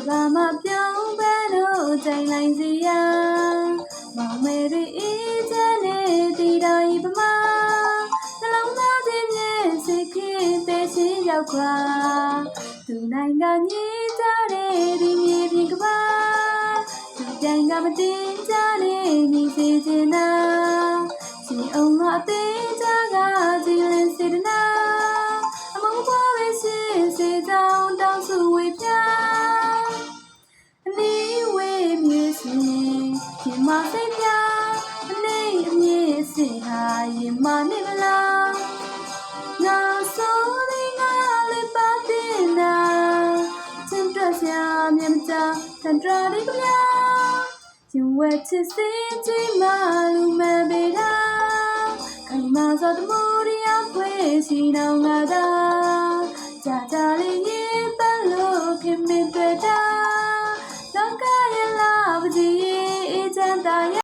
ဘာမှပြောင်းပန်းတို့ချိန်လိုက်စီရမောင်မေရီအေးချမ်းနေတီတိုင်းပမာနှလုံးသားချင်းမြဲစိတ်ခေတဲ့ချင်းရောက်ခွာသူနိုင်ငံကြီးကြတဲ့ဒီမြေပြင်ကပါသူတိုင်ကမတင်ကြတဲ့ညီစေချင်တာရှင်အောင်မအသေးကြကကြည်လင်စေတနာအမုန်းပွားပဲရှင်စေကြောင်းတောင်းစုဝေပြအနေဝေးမြေရှင်ရင်မစိတ်ပြအနေအမြင့်စင်ဟာရင်မနေမလားငါဆိုသည်ငါလေးပါတင်နာချင်တွက်စရာမြင်ကြတန်ត្រလေးကများရင်ဝဲချစ်စေကြည်မလူမဲ့ပေတာခိုင်မာစွာတမှုတရားဖွေးရှိနောင်ငါသာကြာကြာလေးရင်ပန်းလို့ခင်မင်တွေ့တာလောကရဲ့လာပကြီးအေးချမ်းသာ